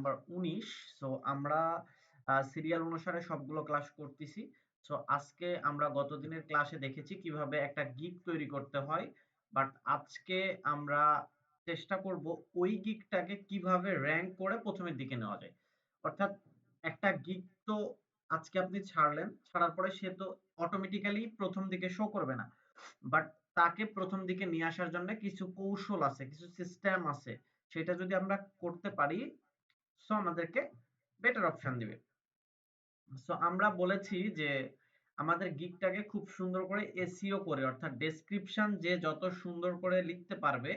Number 19। So আমরা serial অনুসারে সবগুলো ক্লাস করতেছি। সো আজকে আমরা গত দিনের ক্লাসে দেখেছি কিভাবে একটা গিগ তৈরি করতে হয়, বাট আজকে আমরা চেষ্টা করব ওই গিগটাকে কিভাবে র‍্যাঙ্ক করে প্রথমের দিকে নেওয়া যায়। অর্থাৎ একটা গিগ তো আজকে আপনি ছাড়লেন, ছাড়ার পরে সে তো অটোমেটিক্যালি প্রথম দিকে শো করবে না, বাট তাকে প্রথম দিকে নিয়ে আসার জন্য কিছু কৌশল আছে, কিছু সিস্টেম আছে। সেটা যদি আমরা করতে পারি সো আমাদেরকে বেটার অপশন দিবে। সো আমরা বলেছি যে আমাদের গিগটাকে খুব সুন্দর করে এসইও করে, অর্থাৎ ডেসক্রিপশন যে যত সুন্দর করে লিখতে পারবে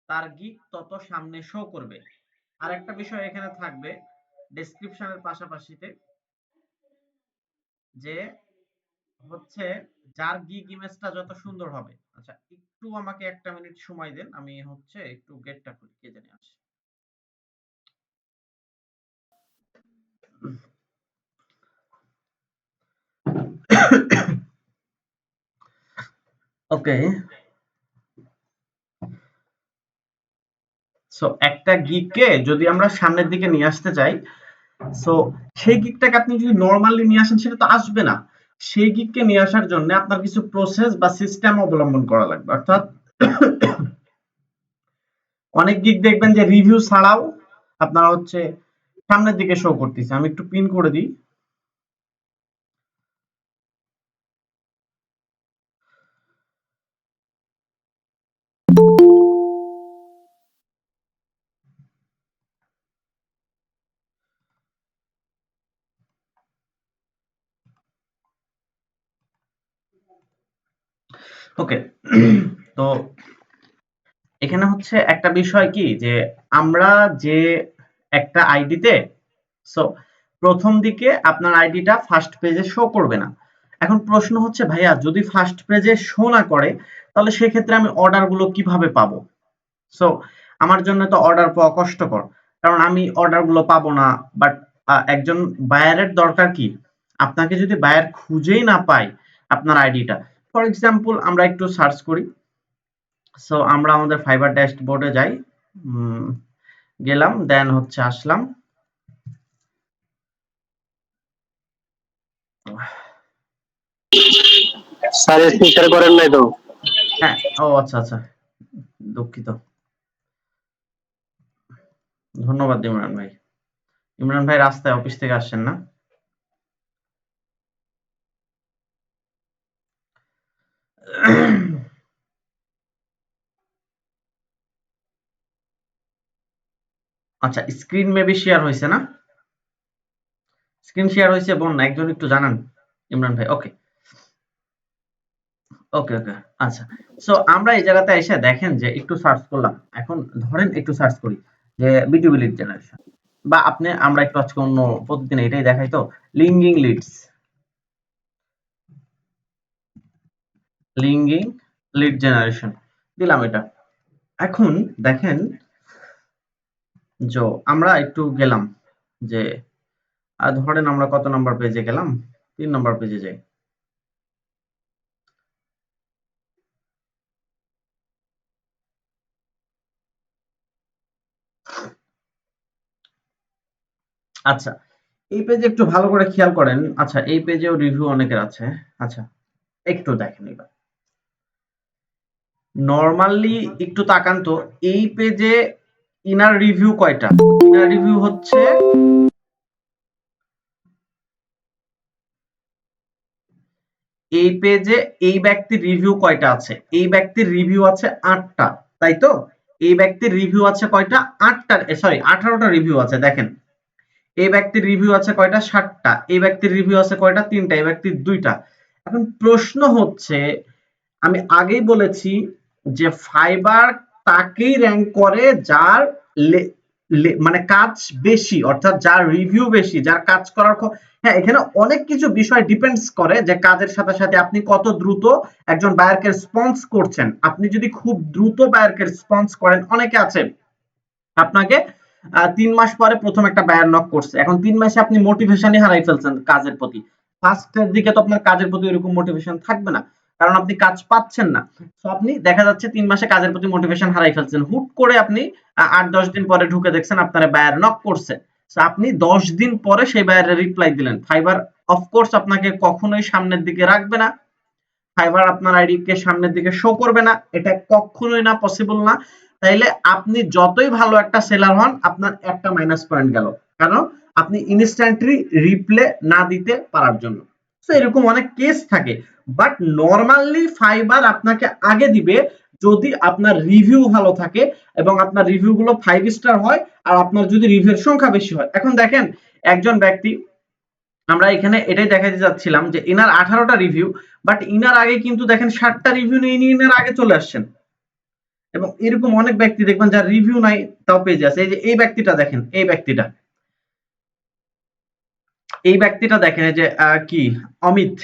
তার গিগ তত সামনে শো করবে। আর একটা বিষয় এখানে থাকবে ডেসক্রিপশনের পাশাপাশিতে, যে হচ্ছে যার গিগ ইমেজটা যত সুন্দর হবে। আচ্ছা, একটু আমাকে একটা মিনিট সময় দেন, আমি হচ্ছে একটু গেটটা খুলি, কে জানি আসে। ওকে, সো একটা গিগকে যদি আমরা সামনের দিকে নিয়ে আসতে চাই, সো সেই গিগটাকে আপনি যদি নরমালি নিয়ে আসেন সেটা তো আসবে না। সেই গিগকে নিয়ে আসার জন্য আপনার কিছু প্রসেস বা সিস্টেম অবলম্বন করা লাগবে। অর্থাৎ অনেক গিগ দেখবেন যে রিভিউ ছাড়াও আপনারা হচ্ছে সামনের দিকে শো করতেছে। আমি একটু পিন করে দিই। ওকে, তো এখানে হচ্ছে একটা বিষয় কি, যে আমরা যে একটা আইডিতে, সো প্রথম দিকে আপনার আইডিটা ফার্স্ট পেজে শো করবে না। এখন প্রশ্ন হচ্ছে ভাইয়া যদি ফার্স্ট পেজে শো না করে তাহলে সেক্ষেত্রে আমি অর্ডার গুলো কিভাবে পাবো? সো আমার জন্য তো অর্ডার পাওয়া কষ্টকর, কারণ আমি অর্ডার গুলো পাবো না। বাট একজন বায়ারের দরকার কি, আপনাকে যদি বায়ার খুঁজেই না পায় আপনার আইডিটা, ফর এক্সাম্পল আমরা একটু সার্চ করি। সো আমরা আমাদের ফাইবার ড্যাশবোর্ডে যাই, গেলাম, দেন হচ্ছে আসলাম। স্যার স্পিকার করেন নাই তো। হ্যাঁ, ও আচ্ছা আচ্ছা, দুঃখিত। ধন্যবাদ ইমরান ভাই। ইমরান ভাই রাস্তায় অফিস থেকে আসছেন না? আচ্ছা, স্ক্রিন মেবি শেয়ার হয়েছে না? স্ক্রিন শেয়ার হয়েছে বোন, একজন একটু জানান ইমরান ভাই। ওকে ওকে ওকে, আচ্ছা। সো আমরা এই জায়গাতে এসে দেখেন যে একটু সার্চ করলাম। এখন ধরেন একটু সার্চ করি যে বিটিভি লিড জেনারেশন, বা আপনি আমরা একটু আজকে অন্য প্রতিদিন এটাই দেখাই তো, linking leads, linking lead generation দিলাম এটা। এখন দেখেন যে আমরা একটু গেলাম, যে ধরেন আমরা কত নাম্বার পেজে গেলাম, 3 নাম্বার পেজে যাই। আচ্ছা, এই পেজে একটু ভালো করে খেয়াল করেন। আচ্ছা, এই পেজেও রিভিউ অনেকের আছে। আচ্ছা, একটু দেখেন এবার নরমালি একটু তাকান তো, এই পেজে ইনার রিভিউ কয়টা? ইনার রিভিউ হচ্ছে এই পেজে এই ব্যক্তির রিভিউ কয়টা আছে? এই ব্যক্তির রিভিউ আছে 8টা, তাই তো? এই ব্যক্তির রিভিউ আছে কয়টা? 8টা, সরি 18টা রিভিউ আছে। দেখেন এই ব্যক্তির রিভিউ আছে কয়টা? 7টা। এই ব্যক্তির রিভিউ আছে কয়টা? 3টা। এই ব্যক্তির 2টা। এখন প্রশ্ন হচ্ছে, আমি আগেই বলেছি যে ফাইবার তাকেই র‍্যাঙ্ক করে যার মানে কাজ বেশি, অর্থাৎ যার রিভিউ বেশি, যার কাজ করার হ্যাঁ, এখানে অনেক কিছু বিষয় ডিপেন্ডস করে, যে কাজের সাথে সাথে আপনি কত দ্রুত একজন বায়ারকে রেসপন্স করছেন। আপনি যদি খুব দ্রুত বায়ারকে রেসপন্স করেন, অনেকে আছে আপনাকে 3 মাস পরে প্রথম একটা বায়ার নক করছে, এখন 3 মাসে আপনি মোটিভেশনই হারাই ফেলছেন কাজের প্রতি। ফার্স্টের দিকে তো আপনার কাজের প্রতি এরকম মোটিভেশন থাকবে না, কারণ আপনি কাজ পাচ্ছেন না। তো আপনি দেখা যাচ্ছে 3 মাসে কাজের প্রতি মোটিভেশন হারাই ফেলছেন। হুট করে আপনি 8-10 দিন পরে ঢুকে দেখছেন আপনার বায়ার নক করছে। আপনি 10 দিন পরে সেই বায়ারের রিপ্লাই দিলেন, ফাইবার অফকোর্স আপনাকে কখনোই সামনের দিকে রাখবে না, ফাইবার আপনার আইডি কে সামনের দিকে শো করবে না, এটা কখনোই না, পসিবল না। তাইলে আপনি যতই ভালো একটা সেলার হন, আপনার একটা মাইনাস পয়েন্ট গেল, কারণ আপনি ইনস্ট্যান্টলি রিপ্লে না দিতে পারার জন্য। তো এরকম অনেক কেস থাকে, বাট নরমালি ফাইবার আপনাকে আগে দিবে যদি আপনার রিভিউ ভালো থাকে এবং আপনার রিভিউ গুলো 5 স্টার হয় আর আপনার যদি রিভিউর সংখ্যা বেশি হয়। এখন দেখেন একজন ব্যক্তি, আমরা এখানে এটাই দেখাতে যাচ্ছিলাম যে ইনার 18টা রিভিউ, বাট ইনার আগে কিন্তু দেখেন 60টা রিভিউ নিয়ে ইনার আগে চলে আসছেন। এবং এরকম অনেক ব্যক্তি দেখবেন যার রিভিউ নাই তাও পেজে আছে। এই যে এই ব্যক্তিটা দেখেন, এই ব্যক্তিটা দেখেন, এই যে কি অমিত,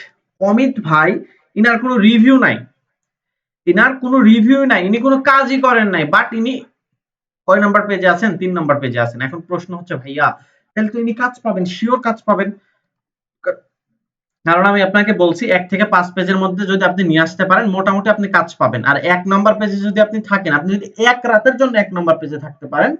অমিত ভাই, ইনার কোনো রিভিউ নাই, ইনি কোনো কাজই করেন নাই, বাট ইনি কয় নাম্বার পেজে আছেন? 3 নাম্বার পেজে আছেন। এখন প্রশ্ন হচ্ছে ভাইয়া তাহলে তো ইনি কাজ পাবেন, শিওর কাজ পাবেন, কারণ আমি আপনাকে বলছি 1 থেকে 5 পেজের মধ্যে যদি আপনি নিয়ে আসতে পারেন মোটামুটি আপনি কাজ পাবেন। আর 1 নাম্বার পেজে যদি আপনি থাকেন, আপনি যদি এক রাতের জন্য 1 নাম্বার পেজে থাকতে পারেন,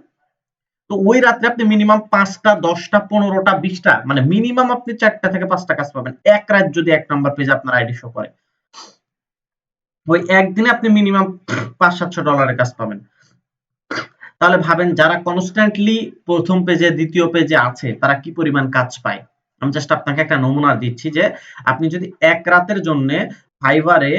তো ওই রাত্রে আপনি মিনিমাম 5টা 10টা 15টা 20টা মানে মিনিমাম আপনি 4টা থেকে 5টা কাজ পাবেন এক রাত যদি 1 নাম্বার পেজে আপনার আইডি শো করে। ওই একদিনে আপনি মিনিমাম $500-700 কাজ পাবেন। তাহলে ভাবেন যারা কনস্ট্যান্টলি প্রথম পেজে দ্বিতীয় পেজে আছে তারা কি পরিমাণ কাজ পায়। আমি জাস্ট আপনাকে একটা নমুনা দিচ্ছি যে আপনি যদি এক রাতের জন্য ফাইবারে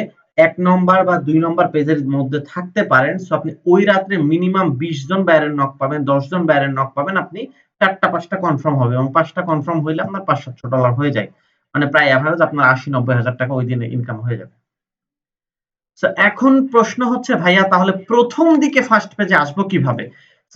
1 নম্বর বা 2 নম্বর পেজের মধ্যে থাকতে পারেন, সো আপনি ওই রাত্রে মিনিমাম 20 জন বায়ারের নক পাবেন, 10 জন বায়ারের নক পাবেন, আপনি 4টা 5টা কনফার্ম হবে এবং 5টা কনফার্ম হইলে আপনার $500-700 হয়ে যায়, মানে প্রায় এভারেজ আপনার 80-90 হাজার টাকা ওই দিনে ইনকাম হয়ে যাবে। এখন প্রশ্ন হচ্ছে ভাইয়া তাহলে প্রথম দিকে ফার্স্ট পেজে আসবো কিভাবে?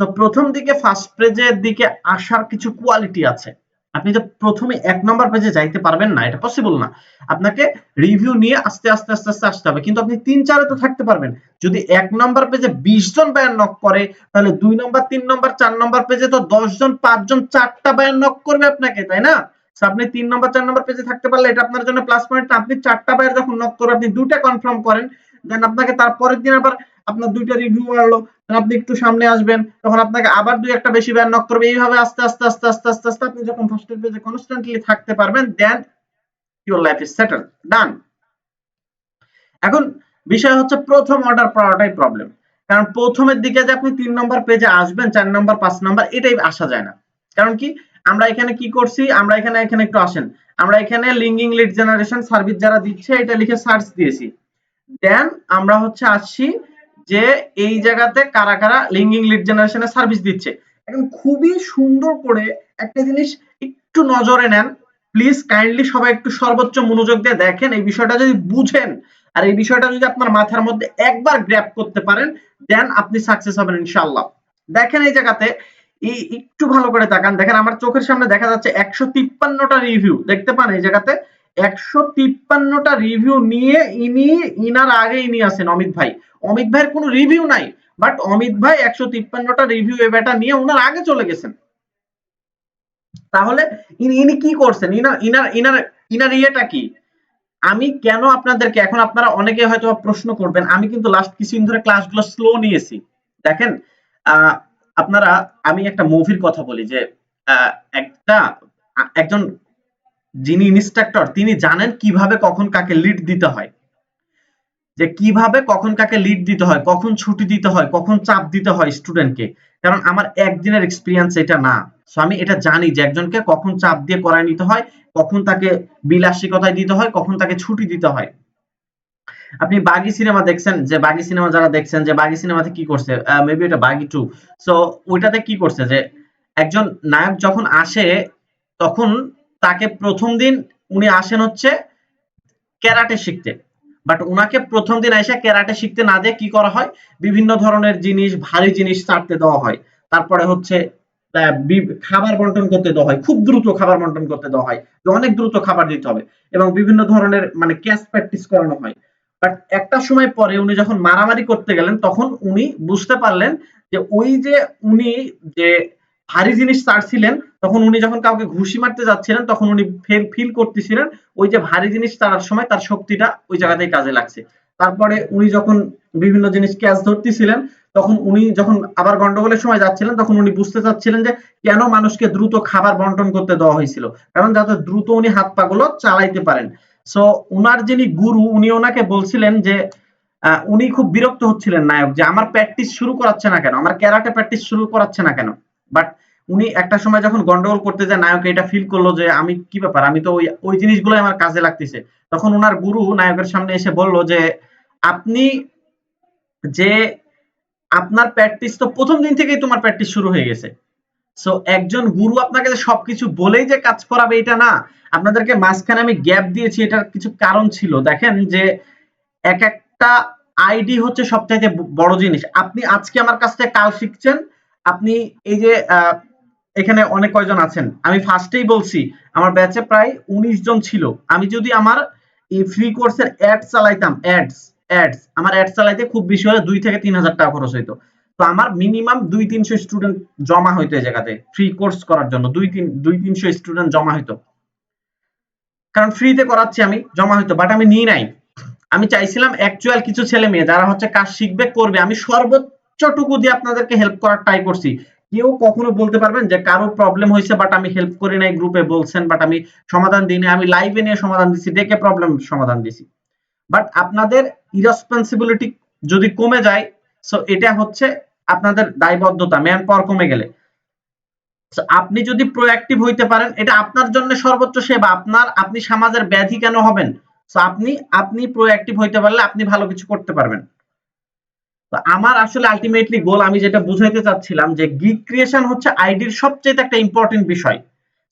তো প্রথম দিকে ফার্স্ট পেজের দিকে আসার কিছু কোয়ালিটি আছে। আপনি তো প্রথমে 1 নাম্বার পেজে যাইতে পারবেন না, এটা পসিবল না। আপনাকে রিভিউ নিয়ে আস্তে আস্তে আসতে হবে, কিন্তু আপনি 3-4 এ তো থাকতে পারবেন। যদি 1 নাম্বার পেজে 20 জন বায়ার নক করে, তাহলে 2 নাম্বার 3 নাম্বার 4 নাম্বার পেজে তো 10 জন 5 জন 4টা বায়ার নক করবে আপনাকে, তাই না? আপনি 3 নাম্বার 4 নাম্বার পেজে থাকতে পারলে এটা আপনার জন্য প্লাস পয়েন্ট। আপনি 4টা বায়ার যখন নক করবে, আপনি 2টা কনফার্ম করেন, দেন আপনাকে তারপরের দিন আবার আপনার 2টা রিভিউ আসলো, আপনি একটু সামনে আসবেন, তখন আপনাকে আবার 2-1টা বেশি বার নক করবে। এইভাবে আস্তে আস্তে আস্তে আস্তে আস্তে আস্তে আপনি যখন ফার্স্ট পেজে কনস্ট্যান্টলি থাকতে পারবেন, দেন ইউর লাইফ ইজ সেটেল, ডান। এখন বিষয় হচ্ছে প্রথম অর্ডার পাওয়াটাই প্রবলেম, কারণ প্রথমের দিকে যে আপনি 3 নম্বর পেজে আসবেন, 4 নম্বর 5 নম্বর এটাই আসা যায় না। কারণ কি আমরা এখানে কি করছি, আমরা এখানে একটু আসেন, আমরা এখানে লিঙ্কিং লিড জেনারেশন সার্ভিস যারা দিচ্ছে এটা লিখে সার্চ দিয়েছি, দেন আমরা হচ্ছে আসছি যে এই জায়গাতে কারা কারা লিঙ্কিং লিড জেনারেশনের সার্ভিস দিচ্ছে। এখন খুবই সুন্দর করে একটা জিনিস একটু নজরে নেন প্লিজ, কাইন্ডলি সবাই একটু সর্বোচ্চ মনোযোগ দিয়ে দেখেন। এই বিষয়টা যদি বুঝেন আর এই বিষয়টা যদি আপনার মাথার মধ্যে একবার গ্র্যাব করতে পারেন, দেন আপনি সাকসেস হবেন ইনশাআল্লাহ। দেখেন এই জায়গাতে এই একটু ভালো করে তাকান, দেখেন আমার চোখের সামনে দেখা যাচ্ছে 153টা রিভিউ, দেখতে পান এই জায়গাতে 153টা রিভিউ নিয়ে ইনার আগে ইনি আছেন অমিত ভাই। অমিত ভাইয়ের কোনো রিভিউ নাই, বাট অমিত ভাই 153টা রিভিউ এ বেটা নিয়ে ওনার আগে চলে গেছেন। তাহলে ইনি কি করছেন? ইনার ইয়েটা কি? আমি কেন আপনাদেরকে, এখন আপনারা অনেকে হয়তো প্রশ্ন করবেন, আমি কিন্তু লাস্ট কিছুদিন ধরে ক্লাসগুলো স্লো নিয়েছি। দেখেন আপনারা, আমি একটা মুভির কথা বলি যে একজন যিনি ইনস্ট্রাক্টর তিনি জানেন কিভাবে কখন কাকে লিড দিতে হয়, যে কিভাবে কখন কাকে লিড দিতে হয়, কখন ছুটি দিতে হয়, কখন চাপ দিতে হয় স্টুডেন্টকে। কারণ আমার একদিনের এক্সপিরিয়েন্স এটা না, সো আমি এটা জানি যে একজনকে কখন চাপ দিয়ে করায় নিতে হয়, কখন তাকে বিলাসিকতায় দিতে হয়, কখন তাকে ছুটি দিতে হয়। আপনি বাগি সিনেমা দেখছেন, যে বাগি সিনেমা যারা দেখছেন, যে বাগি সিনেমাতে কি করছে, মেবি এটা বাগি 2, সো ওইটাতে কি করছে যে একজন নায়ক যখন আসে তখন তাকে প্রথম দিন উনি আসেন হচ্ছে ক্যারাটে শিখতে, বাট উনাকে প্রথম দিন এসে ক্যারাটে শিখতে না দিয়ে কি করা হয়, বিভিন্ন ধরনের জিনিস, ভারী জিনিস চাপতে দেওয়া হয়, তারপরে হচ্ছে খাবার বন্টন করতে দেওয়া হয়, খুব দ্রুত খাবার বন্টন করতে দেওয়া হয়, অনেক দ্রুত খাবার দিতে হবে, এবং বিভিন্ন ধরনের মানে ক্যাচ প্র্যাকটিস করানো হয়। বাট একটা সময় পরে উনি যখন মারামারি করতে গেলেন তখন উনি বুঝতে পারলেন যে ওই যে উনি যে ভারী জিনিস ছাড়ছিলেন, তখন উনি যখন কাউকে ঘুষি মারতে যাচ্ছিলেন তখন উনি ফিল করতেছিলেন ওই যে ভারী জিনিস ছাড়ার সময় তার শক্তিটা ওই জায়গাতেই কাজে লাগছে। তারপরে উনি যখন বিভিন্ন জিনিস ক্যাচ ধরতেছিলেন, তখন উনি যখন আবার গন্ডগোলের সময় যাচ্ছিলেন, তখন উনি বুঝতে চাচ্ছিলেন যে কেন মানুষকে দ্রুত খাবার বন্টন করতে দেওয়া হয়েছিল, কারণ যাতে দ্রুত উনি হাত পা গুলো চালাইতে পারেন। সো উনার যিনি গুরু, উনি ওনাকে বলছিলেন যে উনি খুব বিরক্ত হচ্ছিলেন নায়ক, যে আমার প্র্যাকটিস শুরু করাচ্ছে না কেন, আমার ক্যারাটে প্র্যাকটিস শুরু করাচ্ছে না কেন। বাট উনি একটা সময় যখন গন্ডগোল করতে যায়, নায়ক এটা ফিল করলো যে আমি কি ব্যাপার, আমি তো ওই ওই জিনিসগুলো আমার কাজে লাগতেছে। তখন উনার গুরু নায়কের সামনে এসে বলল যে আপনি যে আপনার প্র্যাকটিস তো প্রথম দিন থেকেই তোমার প্র্যাকটিস শুরু হয়ে গেছে। সো একজন গুরু আপনাকে যে সবকিছু বলেই যে কাজ করাবে এটা না, আপনাদেরকে মাঝখানে আমি গ্যাপ দিয়েছি, এটার কিছু কারণ ছিল। দেখেন যে এক একটা আইডি হচ্ছে সবচাইতে বড় জিনিস। আপনি আজকে আমার কাছ থেকে কাল শিখছেন, আপনি এই যে এখানে অনেক কয়জন আছেন, আমি ফার্স্টেই বলছি আমার ব্যাচে প্রায় 19 জন ছিল। আমি যদি আমার এই ফ্রি কোর্সের অ্যাড চালাইতাম, অ্যাডস আমার অ্যাড চালাইতে খুব বেশি হলে 2 থেকে 3,000 টাকা খরচ হইতো। তো আমার মিনিমাম 200-300 স্টুডেন্ট জমা হইতো এই জায়গাতে ফ্রি কোর্স করার জন্য, 200-300 স্টুডেন্ট জমা হইতো, কারণ ফ্রিতে করাচ্ছি আমি, জমা হইতো। বাট আমি নিই নাই। আমি চাইছিলাম অ্যাকচুয়াল কিছু ছেলে মেয়ে যারা হচ্ছে কাজ শিখবে, করবে। আমি সর্বোচ্চটুকু দিয়ে আপনাদেরকে হেল্প করার ট্রাই করছি। কেউ কখনো বলতে পারবেন যে কারো প্রবলেম হয়েছে বাট আমি হেল্প করি নাই, গ্রুপে বলছেন বাট আমি সমাধান দিই নাই, আমি লাইভে নিয়ে সমাধান দিছি, ডেকে প্রবলেম সমাধান দিছি। বাট আপনাদের ইরেসপন্সিবিলিটি যদি কমে যায়, সো এটা হচ্ছে আপনাদের দায়বদ্ধতা, ম্যান পাওয়ার কমে গেলে। আপনি যদি প্রোঅ্যাক্টিভ হইতে পারেন, এটা আপনার জন্য সর্বোচ্চ সেবা। আপনি সমাজের ব্যাধি কেন হবেন? সো আপনি প্রোঅ্যাক্টিভ হইতে পারলে আপনি ভালো কিছু করতে পারবেন। তো আমার আসলে আলটিমেটলি গোল, আমি যেটা বুঝাইতে চাচ্ছিলাম যে গিগ ক্রিয়েশন হচ্ছে আইডির সবচেয়ে একটা ইম্পর্টেন্ট বিষয়।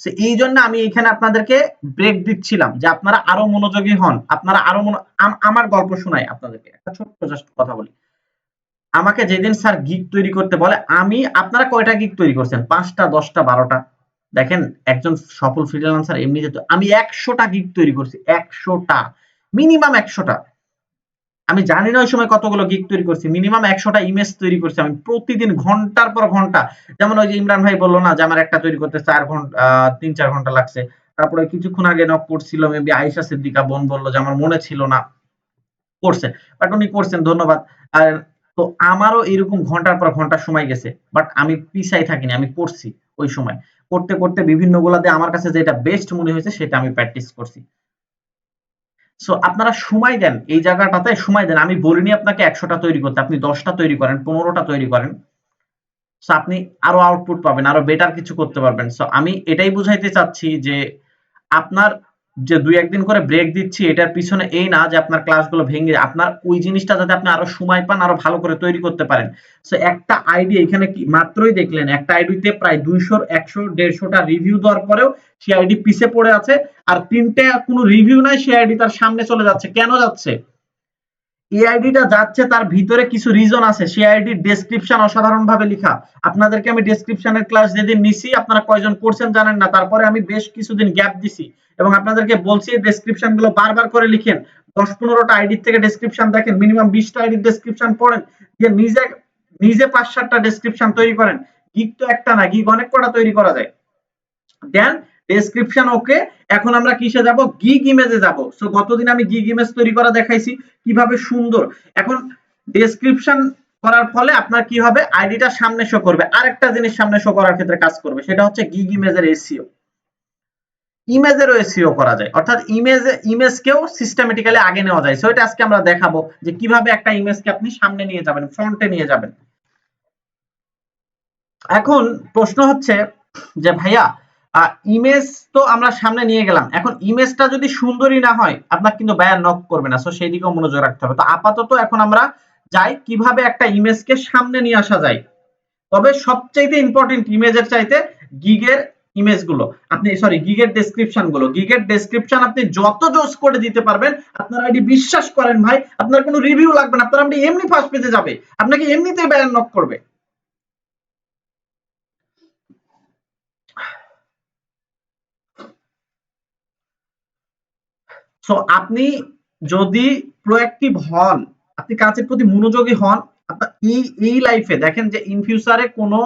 সো এই জন্য আমি এখানে আপনাদেরকে ব্রেক দিচ্ছিলাম যে আপনারা আরো মনোযোগী হন, আপনারা আরো আমার গল্প শোনাই আপনাদেরকে। একটা ছোট্ট জাস্ট কথা বলি। আমাকে যেদিন স্যার গিগ তৈরি করতে বলে, আপনারা কয়টা গিগ তৈরি করছেন? 5টা, 10টা, 12টা? দেখেন একজন সফল ফ্রিল্যান্সার এমনিতে তো আমি 100টা গিগ তৈরি করছি, 100টা, মিনিমাম 100টা। আমি জানি না ওই সময় কতগুলো গিগ তৈরি করছি, মিনিমাম 100টা ইমেজ তৈরি করছি আমি প্রতিদিন, ঘন্টার পর ঘন্টা। যেমন ওই যে ইমরান ভাই বললো না যে আমার একটা তৈরি করতে 4 ঘন্টা, 3-4 ঘন্টা লাগছে। তারপরে কিছুক্ষণ আগে নক করছিল মেবি আয়েশা সিদ্দিকা বোন, বললো যে আমার মনে ছিল না, করছে। বাট উনি করছেন, ধন্যবাদ। আর তো আমারও এরকম ঘন্টার পর ঘন্টা সময় গেছে, বাট আমি পিছাই থাকিনি, আমি করছি। ওই সময় করতে করতে বিভিন্ন গুলাতে আমার কাছে যেটা বেস্ট মনে হয়েছে সেটা আমি প্র্যাকটিস করছি। সো আপনারা সময় দেন, এই জায়গাটাতে সময় দেন। আমি বলিনি আপনাকে 100টা তৈরি করতে, আপনি 10টা তৈরি করেন, 15টা তৈরি করেন। সো আপনি আরো আউটপুট পাবেন, আরো বেটার কিছু করতে পারবেন। সো আমি এটাই বুঝাইতে চাচ্ছি যে আপনার যে 2-1 দিন করে ব্রেক দিচ্ছি, এটার পিছনে এই না যে আপনার ক্লাসগুলো ভেঙে, আপনার ওই জিনিসটা যাতে আপনি আরো সময় পান, আরো ভালো করে তৈরি করতে পারেন। সো একটা আইডি এখানে কি মাত্রই দেখলেন, একটা আইডিতে প্রায় 200, 100, 150টা রিভিউ দেওয়ার পরেও সেই আইডি পিছে পড়ে আছে, আর 3টে কোনো রিভিউ নাই, সেই আইডি তার সামনে চলে যাচ্ছে। কেন যাচ্ছে? এই আইডিটা যাচ্ছে, তার ভিতরে কিছু রিজন আছে। সেই আইডির ডেসক্রিপশন অসাধারণ ভাবে লেখা। আপনাদেরকে আমি ডেসক্রিপশনের ক্লাস যেদিন নিছি, আপনারা কয়জন করছেন জানেন না, তারপরে আমি বেশ কিছুদিন গ্যাপ দিছি এবং আপনাদেরকে বলছি ডেসক্রিপশন গুলো বারবার করে লিখেন। 10-15টা আইডির থেকে ডেসক্রিপশন দেখেন, মিনিমাম 20টা আইডির ডেসক্রিপশন পড়েন, যে নিজে নিজে 5-7টা ডেসক্রিপশন তৈরি করেন। গিগ তো একটা না, গিগ অনেক কটা তৈরি করা যায়। দেন ডেসক্রিপশন ওকে, এখন আমরা কিসে যাব? গিগ ইমেজে যাব। সো গতদিন আমি গিগ ইমেজ তৈরি করা দেখাইছি কিভাবে সুন্দর। এখন ডেসক্রিপশন করার ফলে আপনার কি হবে? আইডিটা সামনে শো করবে। আরেকটা জিনিস সামনে শো করার ক্ষেত্রে কাজ করবে, সেটা হচ্ছে গিগ ইমেজের এসইও। ইমেজেরও এসইও করা যায়, অর্থাৎ ইমেজকেও সিস্টেমেটিক্যালি আগে নেওয়া যায়। সো এটা আজকে আমরা দেখাবো যে কিভাবে একটা ইমেজকে আপনি সামনে নিয়ে যাবেন, ফ্রন্টে নিয়ে যাবেন। এখন প্রশ্ন হচ্ছে যে ভাইয়া ইমেজ তো আমরা সামনে নিয়ে গেলাম, এখন ইমেজটা যদি সুন্দরই না হয় আপনার কিন্তু বায়ার নক করবে না। সো সেই দিকেও মনোযোগ রাখতে হবে। তো আপাতত এখন আমরা যাই কিভাবে একটা ইমেজকে সামনে নিয়ে আসা যায়। তবে সবচাইতে ইম্পর্টেন্ট ইমেজের চাইতে গিগের ইমেজ গুলো, আপনি সরি গিগের ডেসক্রিপশন গুলো, গিগের ডেসক্রিপশন আপনি যত জোস করে দিতে পারবেন, আপনার আইডি বিশ্বাস করেন ভাই, আপনার কোনো রিভিউ লাগবে না, আপনার আইডি এমনি ফার্স্ট পেজে যাবে, আপনাকে এমনিতেই বায়ার নক করবে। সো আপনি যদি প্রোঅ্যাক্টিভ হন, আপনি কাজের প্রতি মনোযোগী হন, আপনার এই লাইফে দেখেন যে ইন ফিউচারে কোনো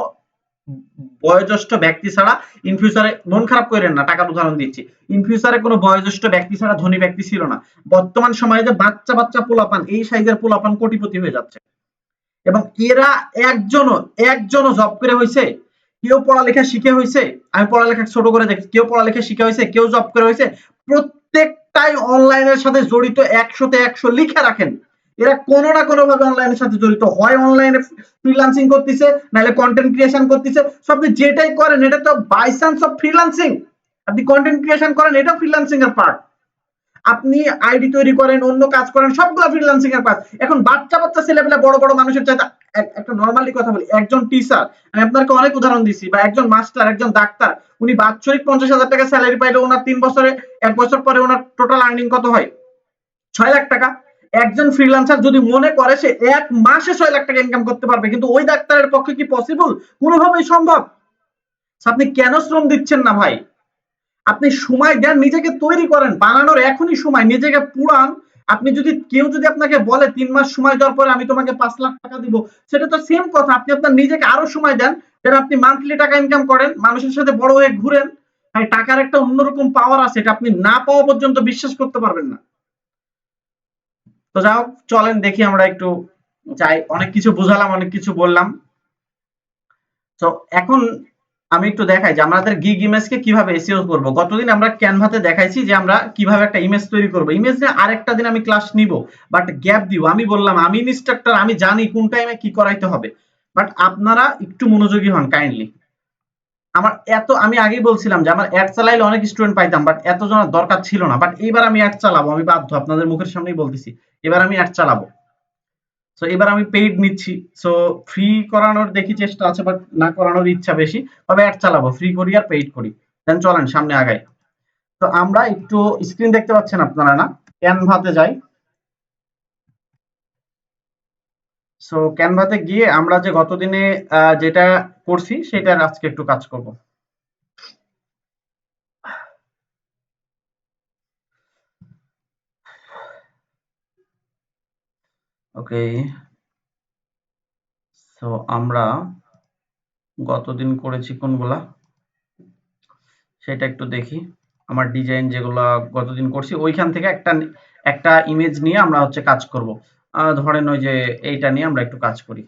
বয়োজ্যেষ্ঠ ব্যক্তি ছাড়া ইন ফিউচারে, মন খারাপ করেন না, টাকার উদাহরণ দিচ্ছি, ইন ফিউচারে কোনো বয়োজ্যেষ্ঠ ব্যক্তি ছাড়া ধনী ব্যক্তি ছিল না। বর্তমান সময়ে যে বাচ্চা বাচ্চা পোলাপান, এই সাইজের পোলাপান কোটিপতি হয়ে যাচ্ছে, এবং এরা একজনও জব করে হয়েছে, কেউ পড়ালেখা শিখে হয়েছে, আমি পড়ালেখা ছোট করে দেখি, কেউ পড়ালেখা শিখে হয়েছে, কেউ জব করে হয়েছে, প্রত্যেকটাই অনলাইনের সাথে জড়িত, 100তে 100 লিখে রাখেন। এরা কোনো না কোনো ভাবে অনলাইনের সাথে জড়িত, হয় অনলাইনে ফ্রিল্যান্সিং করতেছে, নাহলে কন্টেন্ট ক্রিয়েশন করতেছে। সো আপনি যেটাই করেন এটা তো বাই চান্স অফ ফ্রিল্যান্সিং। আপনি কন্টেন্ট ক্রিয়েশন করেন, এটাও ফ্রিল্যান্সিং এর পার্ট। আপনি আইডি তৈরি করেন, অন্য কাজ করেন, সবগুলো ফ্রিল্যান্সিং এর কাজ। এখন বাচ্চা বাচ্চা ছেলেপেলে বড় বড় মানুষের চাইতে, একটা নরমালি কথা বলি, একজন টিচার, আমি আপনাকে অনেক উদাহরণ দিছি, বা একজন মাস্টার, একজন ডাক্তার, উনি বাৎসরিক 50,000 টাকা স্যালারি পাইলে ওনার 3 বছরে, 1 বছর পরে ওনার টোটাল আর্নিং কত হয়? 6 লাখ টাকা। একজন ফ্রিল্যান্সার যদি মনে করে সে 1 মাসে 6 লাখ টাকা ইনকাম করতে পারবে, কিন্তু ওই ডাক্তারের পক্ষে কি পসিবল? কোনোভাবেই সম্ভব। আপনি কেন শ্রম দিচ্ছেন না ভাই? আপনি সময় দেন, নিজেকে তৈরি করেন, বানানোর এখনই সময়, নিজেকে পুরান। আপনি যদি, কেউ যদি আপনাকে বলে 3 মাস সময় দেওয়ার পরে আমি তোমাকে 5 লাখ টাকা দিব, সেটা তো সেম কথা। আপনি আপনার নিজেকে আরো সময় দেন, যেন আপনি মান্থলি টাকা ইনকাম করেন, মানুষের সাথে বড় হয়ে ঘুরেন। ভাই টাকার একটা অন্যরকম পাওয়ার আছে, এটা আপনি না পাওয়া পর্যন্ত বিশ্বাস করতে পারবেন না। তো যাই হোক, চলেন দেখি আমরা একটু যাই, অনেক কিছু বুঝালাম, অনেক কিছু বললাম। তো এখন আমি একটু দেখাই যে আমাদের গিগ ইমেজকে কিভাবে এসইও করব। গতদিন আমরা ক্যানভাতে দেখাইছি যে আমরা কিভাবে একটা ইমেজ তৈরি করব। ইমেজ নিয়ে আরেকটা দিন আমি ক্লাস নিব, বাট গ্যাপ দিব। আমি বললাম আমি ইনস্ট্রাক্টর, আমি জানি কোন টাইমে কি করাইতে হবে, বাট আপনারা একটু মনোযোগী হন কাইন্ডলি। আমার এত, আমি আগেই বলছিলাম যে আমার অ্যাড চালাইলে অনেক স্টুডেন্ট পাইতাম, বাট এত জনের দরকার ছিল না। বাট এইবার আমি অ্যাড চালাবো, আমি বাধ্য, আপনাদের মুখের সামনেই বলতেছি, এবার আমি অ্যাড চালাবো। সো এবার আমি পেইড নিচ্ছি। সো ফ্রি করানোর দেখি চেষ্টা আছে, বাট না করানোর ইচ্ছা বেশি। তবে অ্যাড চালাবো, ফ্রি করি আর পেইড করি। দেন চলেন সামনে আগাই। তো আমরা একটু স্ক্রিন দেখতে পাচ্ছেন আপনারা না? ক্যানভাতে যাই। সো ক্যানভাতে গিয়ে আমরা যে গতদিনে যেটা করছি সেটার আজকে একটু কাজ করব। ওকে, সো আমরা গতদিন করেছি কোনগুলা সেটা একটু দেখি। আমার ডিজাইন যেগুলা গতদিন করছি ওইখান থেকে একটা একটা ইমেজ নিয়ে আমরা হচ্ছে কাজ করব। ধরেন ওই যে এইটা নিয়ে আমরা একটু কাজ করি।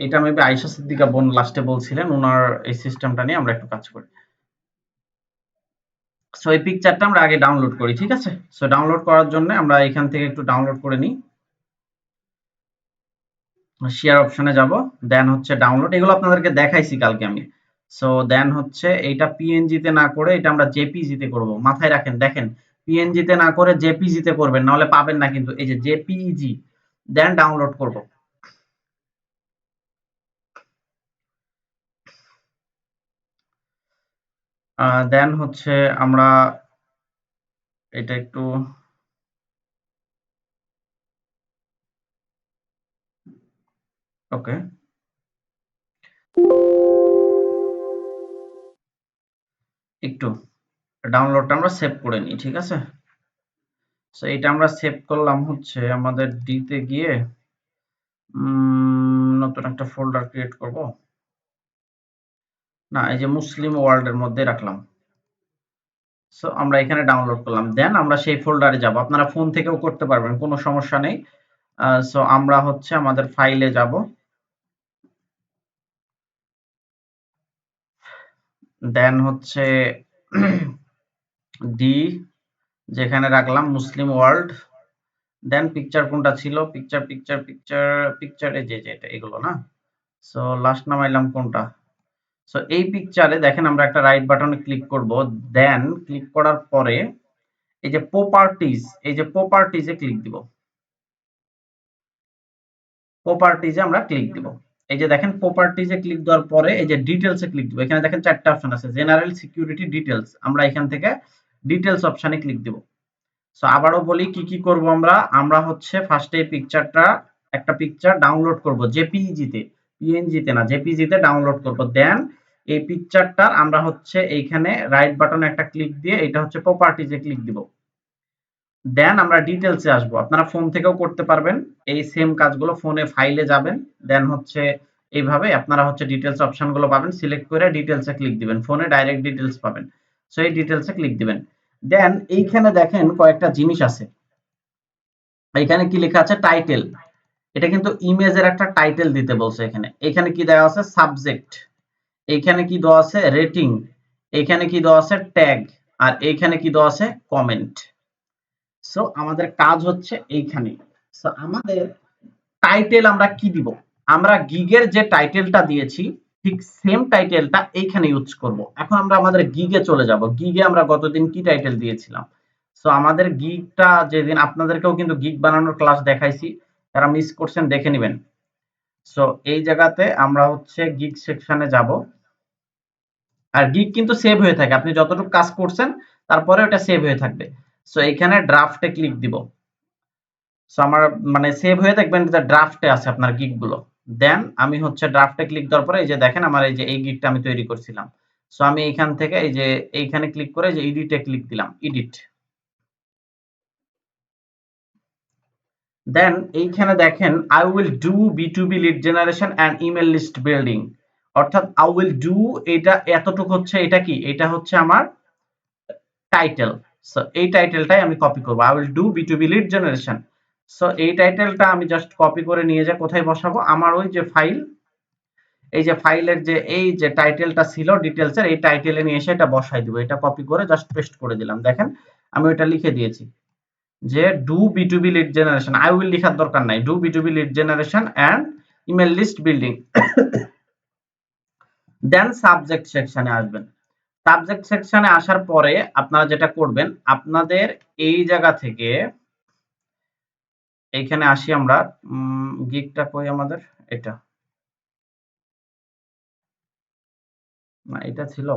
এটা মেবি আয়েশা সিদ্দিকা বোন লাস্টে বলছিলেন, ওনার এই সিস্টেমটা নিয়ে আমরা একটু কাজ করি। সো এই পিকচারটা আমরা আগে ডাউনলোড করি, ঠিক আছে? সো ডাউনলোড করার জন্য আমরা এখান থেকে একটু ডাউনলোড করে নিই। শেয়ার অপশনে যাব, দেন হচ্ছে ডাউনলোড। এগুলো আপনাদেরকে দেখাইছি কালকে আমি। সো দেন হচ্ছে এইটা পিএনজি তে না করে এটা আমরা জেপিজি তে করব। মাথায় রাখেন, দেখেন, পিএনজি তে না করে জেপিজি তে করবেন, নাহলে পাবেন না কিন্তু। এই যে জেপিইজি, দেন ডাউনলোড করব। দেন হচ্ছে আমরা এটা একটু, ওকে, একটু ডাউনলোডটা আমরা সেভ করে নিই, ঠিক আছে? সো এটা আমরা সেভ করলাম হচ্ছে আমাদের ডি তে গিয়ে, নতুন একটা ফোল্ডার ক্রিয়েট করব। না, এই যে মুসলিম ওয়ার্ল্ড এর মধ্যে রাখলাম। সো আমরা এখানে ডাউনলোড করলাম, দেন আমরা সেই ফোল্ডারে যাব। আপনারা ফোন থেকেও করতে পারবেন, কোনো সমস্যা নেই। সো আমরা হচ্ছে আমাদের ফাইলে যাব, দেন হচ্ছে ডি, যেখানে রাখলাম মুসলিম ওয়ার্ল্ড, দেন পিকচার কোনটা ছিল, পিকচার পিকচার পিকচার পিকচারে যে এটা এগুলো না। সো লাস্ট নামাইলাম কোনটা। সো এই পিকচারে দেখেন আমরা একটা রাইট বাটনে ক্লিক করব, দেন ক্লিক করার পরে এই যে প্রপার্টিজ, এই যে প্রপার্টিজে ক্লিক দিব। প্রপার্টিজে আমরা ক্লিক দিব। এই যে দেখেন প্রপার্টিজে ক্লিক দেওয়ার পরে এই যে ডিটেইলসে ক্লিক দিব। এখানে দেখেন চারটা অপশন আছে, জেনারেল, সিকিউরিটি, ডিটেইলস। আমরা এখান থেকে ডিটেইলস অপশনে ক্লিক দিব। সো আবারও বলি কি কি করব আমরা। আমরা হচ্ছে ফার্স্টে এই পিকচারটা, একটা পিকচার ডাউনলোড করব জেপিইজি তে, পিএনজি তে না, জেপিইজি তে ডাউনলোড করব। দেন এই পিকচারটার আমরা হচ্ছে এইখানে রাইট বাটনে একটা ক্লিক দিয়ে এটা হচ্ছে প্রপার্টিজে ক্লিক দিব। দেন আমরা ডিটেইলস এ আসবো। আপনারা ফোন থেকেও করতে পারবেন এই সেম কাজগুলো। ফোনে ফাইলে যাবেন, দেন হচ্ছে এইভাবে আপনারা হচ্ছে ডিটেলস অপশনগুলো পাবেন, সিলেক্ট করে ডিটেলসে ক্লিক দিবেন, ফোনে ডাইরেক্ট ডিটেলস পাবেন। সো এই ডিটেলসে ক্লিক দিবেন। দেন এইখানে দেখেন কয়েকটা জিনিস আছে, এইখানে কি লেখা আছে টাইটেল, এটা কিন্তু ইমেজের একটা টাইটেল দিতে বলছে। এখানে এখানে কি দেওয়া আছে সাবজেক্ট, এইখানে কি দেওয়া আছে রেটিং, এইখানে কি দেওয়া আছে ট্যাগ, আর এইখানে কি দেওয়া আছে কমেন্ট। সো আমাদের কাজ হচ্ছে এইখানে। সো আমাদের টাইটেল আমরা কি দিব, আমরা গিগের যে টাইটেলটা দিয়েছি ঠিক সেম টাইটেলটা এইখানে ইউজ করব। এখন আমরা আমাদের গিগে চলে যাব, গিগে আমরা গতদিন কি টাইটেল দিয়েছিলাম। সো আমাদের গিগটা যেদিন আপনাদেরকেও কিন্তু গিগ বানানোর ক্লাস দেখাইছি, যারা মিস করছেন দেখে নেবেন। সো এই জায়গাতে আমরা হচ্ছে গিগ সেকশনে যাব, আর গিগ কিন্তু সেভ হয়ে থাকে, আপনি যতটুকু কাজ করছেন তারপরে ওটা সেভ হয়ে থাকবে। সো এখানে ড্রাফটে ক্লিক দিব। সো আমার মানে সেভ হয়ে দেখবেন যে ড্রাফটে আছে আপনার গিগ গুলো। দেন আমি হচ্ছে ড্রাফটে ক্লিক দেওয়ার পরে এই যে দেখেন আমার এই যে এই গিগটা আমি তৈরি করছিলাম। সো আমি এইখান থেকে এই যে এইখানে ক্লিক করে যে এডিটে ক্লিক দিলাম, এডিট। দেন এইখানে দেখেন I will do B2B lead generation and email list building, অর্থাৎ আই উইল ডু এটা এতটুকু হচ্ছে, এটা কি, এটা হচ্ছে আমার টাইটেল। সো এই টাইটেলটাই আমি কপি করব, I will do B2B lead generation. So এই টাইটেলটা আমি জাস্ট কপি করে নিয়ে যা কোথায় বসাবো, আমার ওই যে ফাইল, এই যে ফাইলের যে এই যে টাইটেলটা ছিল ডিটেলস এর, এই টাইটেলে নিয়ে এসে এটা বসাই দিব। এটা কপি করে জাস্ট পেস্ট করে দিলাম। দেখেন আমি ওটা লিখে দিয়েছি যে do B2B lead generation, I will লিখার দরকার নাই, do B2B lead generation and email list building. Then subject সেকশনে আসবেন। সাবজেক্ট সেকশনে আসার পরে আপনারা যেটা করবেন, আপনাদের এই জায়গা থেকে এইখানে আসি আমরা, গিগটা কই আমাদের, এটা না, এটা ছিল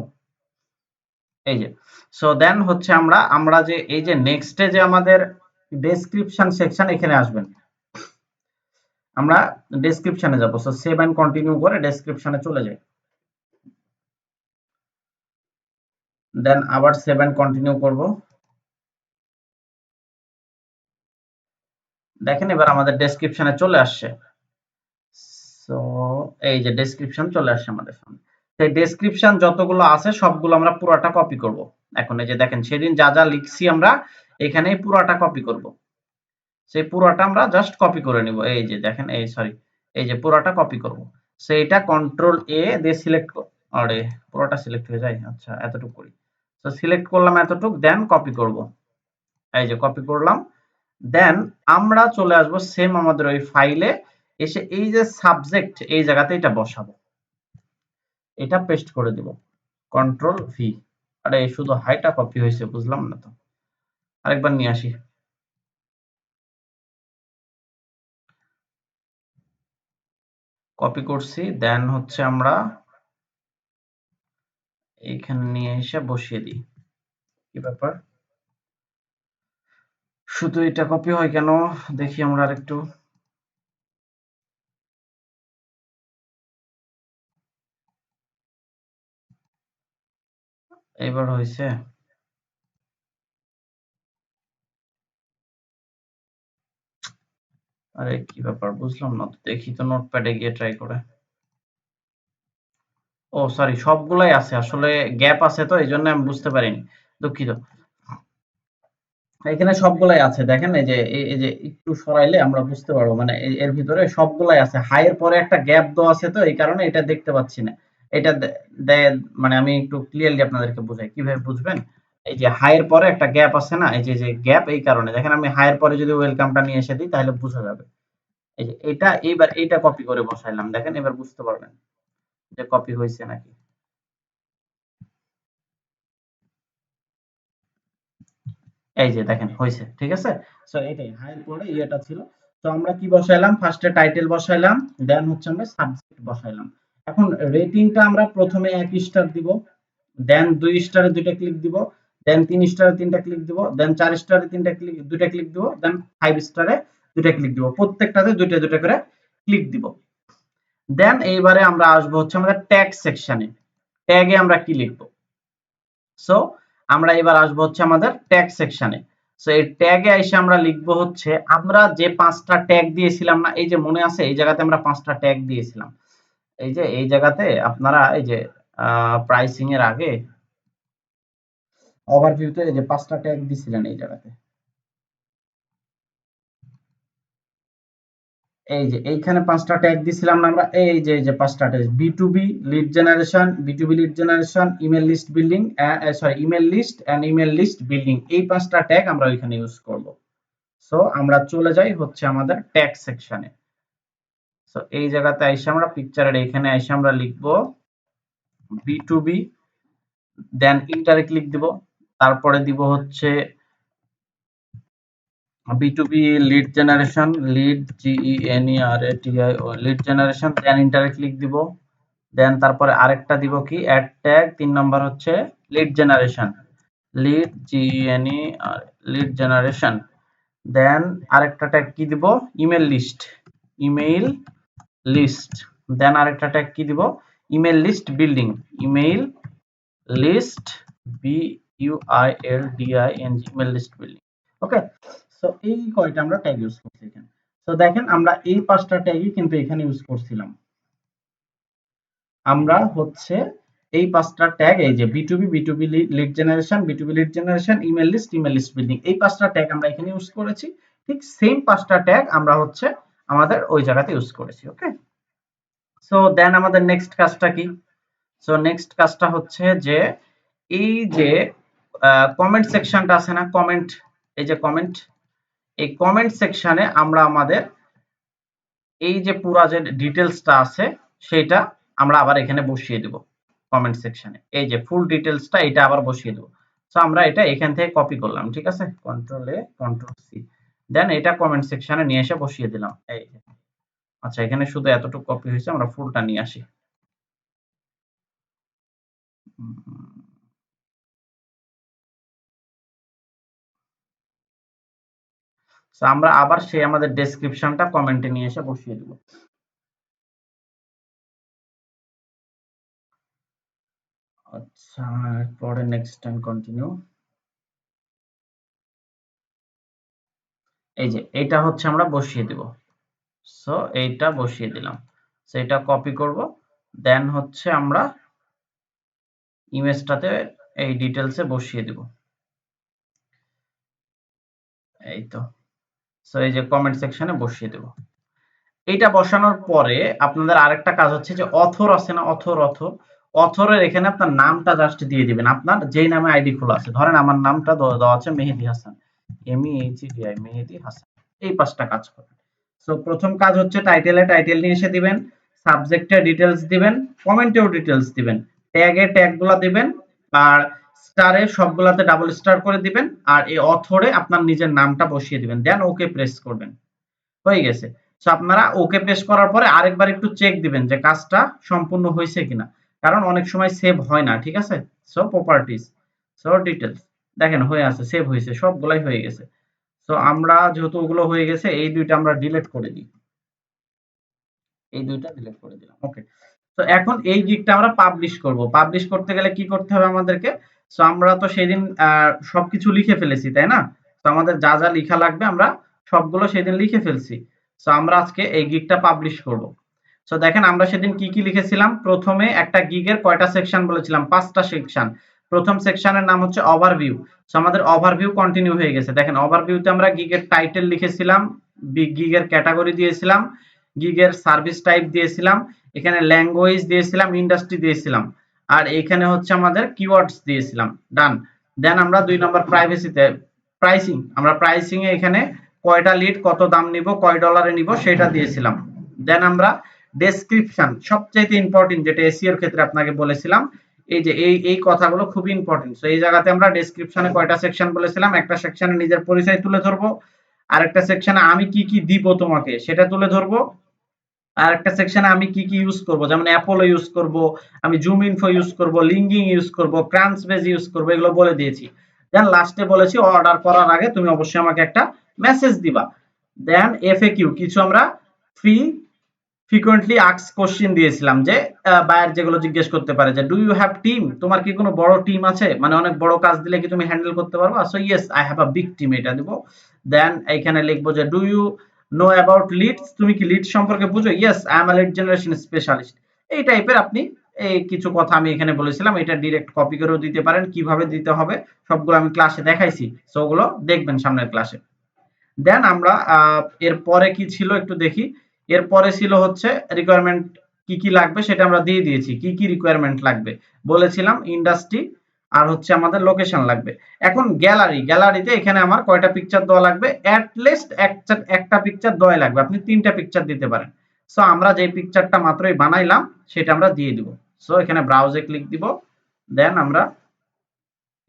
এই যে। সো দেন হচ্ছে আমরা যে এই যে নেক্সটে যে আমাদের ডেসক্রিপশন সেকশন, এখানে আসবেন, আমরা ডেসক্রিপশনে যাব। সো সেভ এন্ড কন্টিনিউ করে ডেসক্রিপশনে চলে যাই। দেন আবার সেভ এন্ড কন্টিনিউ করব। দেখেন এবার আমাদের ডেসক্রিপশনে চলে আসছে। সো এই যে ডেসক্রিপশন চলে আসছে আমাদের সামনে। সেই ডেসক্রিপশন যতগুলো আছে সবগুলো আমরা পুরোটা কপি করব। এখন এই যে দেখেন সেদিন যা যা লিখছি আমরা এখানে পুরোটা কপি করব। সেই পুরোটা আমরা জাস্ট কপি করে নিব। এই যে দেখেন, এই সরি, এই যে পুরোটা কপি করব। সো এটা কন্ট্রোল এ দিয়ে সিলেক্ট, আরে পুরোটা সিলেক্ট হয়ে যায়, আচ্ছা এতটুকু করি। তো সিলেক্ট করলাম এতটুকু, দেন কপি করব। এই যে কপি করলাম। দেন আমরা চলে আসব সেম আমাদের ওই ফাইলে, এসে এই যে সাবজেক্ট এই জায়গাতে এটা বসাবো, এটা পেস্ট করে দিব, কন্ট্রোল ভি। আরে শুধু হাইটা কপি হয়েছে, বুঝলাম না তো, আরেকবার নিয়ে আসি। কপি করছি, দেন হচ্ছে আমরা এইখানে নিয়ে এসে বসিয়ে দিই। কি ব্যাপার, শুধু এটা কপি হয় কেন, দেখি আমরা আরেকটু। এবার হয়েছে। আরে কি ব্যাপার বুঝলাম না তো, দেখি তো নোটপ্যাডে গিয়ে ট্রাই করে। ও সরি, সবগুলাই আছে আসলে, গ্যাপ আছে তো এই জন্য আমি বুঝতে পারিনি, দুঃখিত। এখানে সবগুলাই আছে, দেখেন এই যে এই যে একটু সরাইলে আমরা বুঝতে পারবো, মানে এর ভিতরে সবগুলাই আছে। হাই এর পরে একটা গ্যাপ দেওয়া আছে তো এই কারণে এটা দেখতে পাচ্ছি না। এটা মানে আমি একটু ক্লিয়ারলি আপনাদেরকে বোঝাই, কিভাবে বুঝবেন। এই যে হাই এর পরে একটা গ্যাপ আছে না, এই যে যে গ্যাপ, এই কারণে দেখেন আমি হাই এর পরে যদি ওয়েলকামটা নিয়ে এসে দিই তাহলে বোঝা যাবে। এই যে এটা, এইবার এইটা কপি করে বসাইলাম, দেখেন এবার বুঝতে পারবেন যে কপি হয়েছে নাকি। এই যে দেখেন হয়েছে, ঠিক আছে। সো এটাই হাইয়ের পরে ইয়েটা ছিল। তো আমরা কি বসাইলাম, ফার্স্টে টাইটেল বসাইলাম, দেন হচ্ছে আমরা সাবজেক্ট বসাইলাম। এখন রেটিংটা আমরা প্রথমে 1 স্টার দিব, দেন 2 স্টারে দুইটা ক্লিক দিব, দেন 3 স্টারে তিনটা ক্লিক দিব, দেন 4 স্টারে তিনটা ক্লিক দুইটা ক্লিক দিব, দেন 5 স্টারে দুইটা ক্লিক দিব, প্রত্যেকটাতে দুইটা দুইটা করে ক্লিক দিব। দেন এইবারে আমরা আসবো হচ্ছে আমাদের ট্যাগ সেকশনে, ট্যাগে আমরা কি লিখবো। সো আমরা এবার আসবো হচ্ছে আমাদের ট্যাগ সেকশনে। সো এই ট্যাগে এসে আমরা লিখবো হচ্ছে আমরা যে 5টা ট্যাগ দিয়েছিলাম না, এই যে মনে আছে এই জায়গাতে আমরা 5টা ট্যাগ দিয়েছিলাম, এই যে এই জায়গাতে আপনারা এই যে প্রাইসিং এর আগে ওভারভিউতে এই যে 5টা ট্যাগ দিছিলেন এই জায়গাতে। এই যে এইখানে 5টা ট্যাগ দিছিলাম না আমরা, এই যে 5টা tag B2B lead generation, B2B lead generation, email list building, sorry email list and email list building, এই 5টা ট্যাগ আমরা ওইখানে ইউজ করব। সো আমরা চলে যাই হচ্ছে আমাদের ট্যাগ সেকশনে। সো এই জায়গাতে আইসা আমরা পিকচারের এখানে আইসা আমরা লিখব B2B, দেন ইন্টারে ক্লিক দিব, তারপরে দিব হচ্ছে B2B lead generation, lead GENERATIO lead generation, then ইন্টারে ক্লিক দিব, দেন তারপরে আরেকটা দিব কি অ্যাড ট্যাগ, 3 নাম্বার হচ্ছে lead generation, lead GENER lead generation, then আরেকটা ট্যাগ কি দিব email list, email list, then আরেকটা ট্যাগ কি দিব email list building, email list BUILDING email list building. Okay, so এই কয়টা আমরা ট্যাগ ইউজ করছি এখানে। তো দেখেন আমরা এই 5টা ট্যাগই কিন্তু এখানে ইউজ করছিলাম। আমরা হচ্ছে এই 5টা ট্যাগ, এই যে B2B lead generation, B2B lead generation, email list building, এই 5টা ট্যাগ আমরা এখানে ইউজ করেছি। ঠিক সেম 5টা ট্যাগ আমরা হচ্ছে আমাদের ওই জায়গাতে ইউজ করেছি। ওকে, সো দেন আমাদের নেক্সট কাজটা কি? সো নেক্সট কাজটা হচ্ছে যে এই যে কমেন্ট সেকশনটা আছে না, কমেন্ট, এই যে কমেন্ট, এই কমেন্ট সেকশনে আমরা আমাদের এই যে পুরা যে ডিটেলসটা আছে সেটা আমরা আবার এখানে বসিয়ে দেব কমেন্ট সেকশনে। এই যে ফুল ডিটেলসটা এটা আবার বসিয়ে দেব। সো আমরা এটা এখান থেকে কপি করলাম, ঠিক আছে, কন্ট্রোল এ কন্ট্রোল সি, দেন এটা কমেন্ট সেকশনে নিয়ে এসে বসিয়ে দিলাম। এই যে আচ্ছা, এখানে শুধু এতটুকু কপি হয়েছে, আমরা ফুলটা নিয়ে আসি। সো আমরা আবার সেই আমাদের ডেসক্রিপশনটা কমেন্টে নিয়ে এসে বসিয়ে দেব। আচ্ছা, পরে নেক্সট টাইম কন্টিনিউ। এই যে এটা হচ্ছে আমরা বসিয়ে দেব। সো এইটা বসিয়ে দিলাম। সো এটা কপি করব, দেন হচ্ছে আমরা ইমেজটাতে এই ডিটেলসে বসিয়ে দিব। এই তো, সো এই যে কমেন্ট সেকশনে বসিয়ে দেব। এইটা বসানোর পরে আপনাদের আরেকটা কাজ হচ্ছে যে অথর আছে না, অথরের এখানে আপনার নামটা জাস্ট দিয়ে দিবেন, আপনার যেই নামে আইডি খোলা আছে। ধরেন আমার নামটা দেওয়া আছে মেহেদী হাসান, MEHEDI মেহেদী হাসান। এই 5টা কাজ করবেন। সো প্রথম কাজ হচ্ছে টাইটেলে টাইটেল নিয়ে এসে দিবেন, সাবজেক্টে ডিটেলস দিবেন, কমেন্টেও ডিটেলস দিবেন, ট্যাগে ট্যাগগুলো দিবেন, আর স্টারে সবগুলাতে ডাবল স্টার করে দিবেন, আর এই অথরে আপনার নিজের নামটা বসিয়ে দিবেন, দেন ওকে প্রেস করবেন। হয়ে গেছে। সো আপনারা ওকে প্রেস করার পরে আরেকবার একটু চেক দিবেন যে কাজটা সম্পূর্ণ হয়েছে কিনা, কারণ অনেক সময় সেভ হয় না, ঠিক আছে। সো প্রপার্টিজ, সো ডিটেলস, দেখেন হয়ে আছে, সেভ হয়েছে, সবগুলাই হয়ে গেছে। সো আমরা যেহেতু ওগুলো হয়ে গেছে, এই দুইটা আমরা ডিলিট করে দিই, এই দুইটা ডিলিট করে দিলাম। ওকে, তো এখন এই গিগটা আমরা পাবলিশ করব। পাবলিশ করতে গেলে কি করতে হবে আমাদেরকে? সো আমরা তো সেদিন সবকিছু লিখে ফেলেছি, তাই না? তো আমাদের যা যা লেখা লাগবে আমরা সবগুলো সেদিন লিখে ফেলছি। সো আমরা আজকে এই গিগটা পাবলিশ করব। সো দেখেন আমরা সেদিন কি কি লিখেছিলাম। প্রথমে একটা গিগের কয়টা সেকশন বলেছিলাম? 5টা সেকশন। প্রথম সেকশনের নাম হচ্ছে ওভারভিউ। সো আমাদের ওভারভিউ কন্টিনিউ হয়ে গেছে। দেখেন ওভারভিউতে আমরা গিগের টাইটেল লিখেছিলাম, গিগের ক্যাটাগরি দিয়েছিলাম, গিগের সার্ভিস টাইপ দিয়েছিলাম, এখানে ল্যাঙ্গুয়েজ দিয়েছিলাম, ইন্ডাস্ট্রি দিয়েছিলাম, আর এখানে হচ্ছে আমাদের কিওয়ার্ডস দিয়েছিলাম। ডান। দেন আমরা 2 নম্বর প্রাইভেসিতে প্রাইসিং, আমরা প্রাইসিং এ এখানে কয়টা লিড, কত দাম নিব, কয় ডলারে নিব সেটা দিয়েছিলাম। দেন আমরা ডেসক্রিপশন, সবচেয়ে ইম্পর্টেন্ট, যেটা এসইও এর ক্ষেত্রে আপনাকে বলেছিলাম, এই যে এই কথাগুলো খুব ইম্পর্টেন্ট। সো এই জায়গাতে আমরা ডেসক্রিপশনে কয়টা সেকশন বলেছিলাম, একটা সেকশনে নিজের পরিচয় তুলে ধরবো, আরেকটা সেকশনে আমি কি কি দিব তোমাকে সেটা তুলে ধরবো, আর একটা সেকশনে আমি কি কি ইউজ করব, যেমন অ্যাপোলো ইউজ করব, আমি জুম ইনফো ইউজ করব, লিঙ্কিং ইউজ করব, ক্রাঞ্চবেজ ইউজ করব, এগুলো বলে দিয়েছি। দেন লাস্টে বলেছি অর্ডার করার আগে তুমি অবশ্যই আমাকে একটা মেসেজ দিবা। দেন এফএকিউ, কিছু আমরা ফ্রিকোয়েন্টলি আস্কড কোশ্চেন দিয়েছিলাম, যে বায়ার যেগুলো জিজ্ঞেস করতে পারে যে ডু ইউ হ্যাভ টিম, তোমার কি কোনো বড় টিম আছে, মানে অনেক বড় কাজ দিলে কি তুমি হ্যান্ডেল করতে পারবা? So yes I have a big team, এটা দিব। দেন এখানে লিখবো যে do you know about leads, তুমি কি লিড সম্পর্কে বুঝো? Yes I am a lead generation specialist. এই টাইপের আপনি এই কিছু কথা আমি এখানে বলেছিলাম, এটা ডিরেক্ট কপি করেও দিতে পারেন, কিভাবে দিতে হবে সবগুলো আমি ক্লাসে দেখাইছি, সো ওগুলো দেখবেন সামনের ক্লাসে। দেন আমরা এরপরে কি ছিল একটু দেখি। এরপরে ছিল হচ্ছে রিকোয়ারমেন্ট কি কি লাগবে সেটা আমরা দিয়ে দিয়েছি, কি কি রিকোয়ারমেন্ট লাগবে বলেছিলাম, ইন্ডাস্ট্রি আর হচ্ছে আমাদের লোকেশন লাগবে। এখন গ্যালারিতে এখানে আমার কয়টা পিকচার দেওয়া লাগবে, অ্যাট লিস্ট একটা পিকচার দেওয়া লাগবে, আপনি 3টা পিকচার দিতে পারেন। সো আমরা যে পিকচারটা মাত্রই বানাইলাম সেটা আমরা দিয়ে দিব। সো এখানে ব্রাউজে ক্লিক দিব, দেন আমরা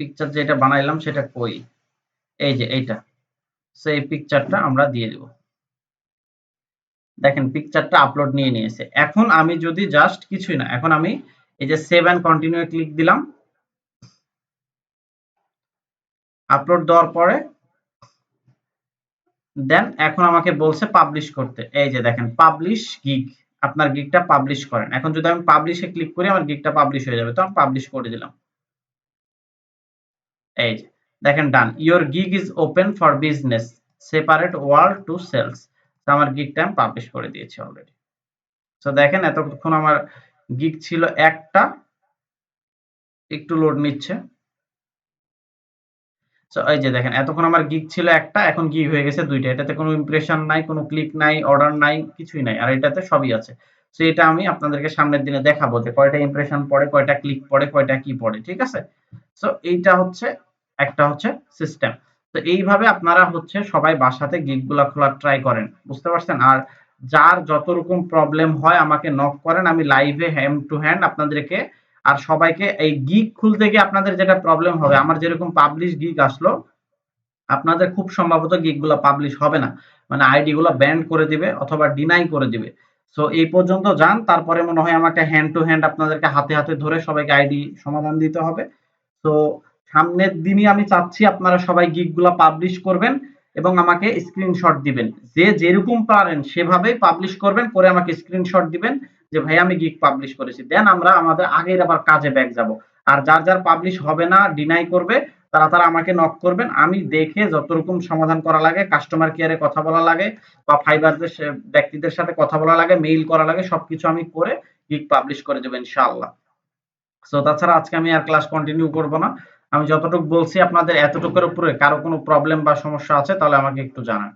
পিকচার যেটা বানাইলাম সেটা কই, এই যে এইটা, সেই পিকচারটা আমরা দিয়ে দিব। দেখেন পিকচারটা আপলোড নিয়ে নিয়েছে। এখন আমি যদি জাস্ট কিছুই না, এখন আমি এই যে সেভ এন্ড কন্টিনিউ ক্লিক দিলাম, আপলোড দেওয়ার পরে দেন এখন আমাকে বলছে পাবলিশ করতে। এই যে দেখেন পাবলিশ গিগ, আপনার গিগটা পাবলিশ করেন। এখন যদি আমি পাবলিশে ক্লিক করি আমার গিগটা পাবলিশ হয়ে যাবে, তো আমি পাবলিশ করে দিলাম। এই যে দেখেন done, your gig is open for business, separate world to sales. তো আমার গিগটা আমি পাবলিশ করে দিয়েছি অলরেডি। তো দেখেন এতক্ষণ আমার গিগ ছিল একটা, একটু লোড নিচ্ছে। সো এই যে দেখেন এতক্ষণ আমার গিগ ছিল একটা, এখন গিগ হয়ে গেছে দুইটা। এটাতে কোনো ইমপ্রেশন নাই, কোনো ক্লিক নাই, অর্ডার নাই, কিছুই নাই। আর এটাতে সবই আছে। সো এটা আমি আপনাদেরকে সামনের দিনে দেখাবো যে কয়টা ইমপ্রেশন পড়ে, কয়টা ক্লিক পড়ে, কয়টা কি পড়ে, ঠিক আছে? সো এইটা হচ্ছে একটা হচ্ছে সিস্টেম। তো এইভাবে আপনারা হচ্ছে সবাই বাসাতে গিগ গুলা খোলার ট্রাই করেন, বুঝতে পারছেন? আর যার যত রকম প্রবলেম হয় আমাকে নক করেন, আমি লাইভে হ্যান্ড টু হ্যান্ড আপনাদেরকে আর সবাইকে, এই গিগ খুলতে গিয়ে আপনাদের যেটা প্রবলেম হবে, আমার যেরকম পাবলিশ গিগ আসলো আপনাদের খুব সম্ভবত গিগ গুলা পাবলিশ হবে না, মানে আইডি গুলো ব্যান্ড করে দিবে অথবা ডিনাই করে দিবে। সো এই পর্যন্ত যান, তারপরে মনে হয় আমাকে হ্যান্ড টু হ্যান্ড আপনাদেরকে হাতে হাতে ধরে সবাইকে আইডি সমাধান দিতে হবে। তো সামনের দিনই আমি চাচ্ছি আপনারা সবাই গিগ গুলা পাবলিশ করবেন এবং আমাকে স্ক্রিনশট দিবেন, যে যেরকম পারেন সেভাবেই পাবলিশ করবেন, করে আমাকে স্ক্রিনশট দিবেন যে ভাই আমি গিগ পাবলিশ করেছি। দেন আমরা আমাদের আগের আবার কাজে ব্যাক যাব। আর যার যার পাবলিশ হবে না, ডিনাই করবে, তারা আমাকে নক করবেন, আমি দেখে যত রকম সমাধান করা লাগে, কাস্টমার কেয়ারে কথা বলা লাগে বা ফাইবারদের ব্যক্তিদের সাথে কথা বলা লাগে, মেইল করা লাগে, সবকিছু আমি করে গিগ পাবলিশ করে দেব ইনশাআল্লাহ। সো তাছাড়া আজকে আমি আর ক্লাস কন্টিনিউ করব না। আমি যতটুকু বলছি আপনাদের এতটুকুর উপরে কারো কোনো প্রবলেম বা সমস্যা আছে তাহলে আমাকে একটু জানান।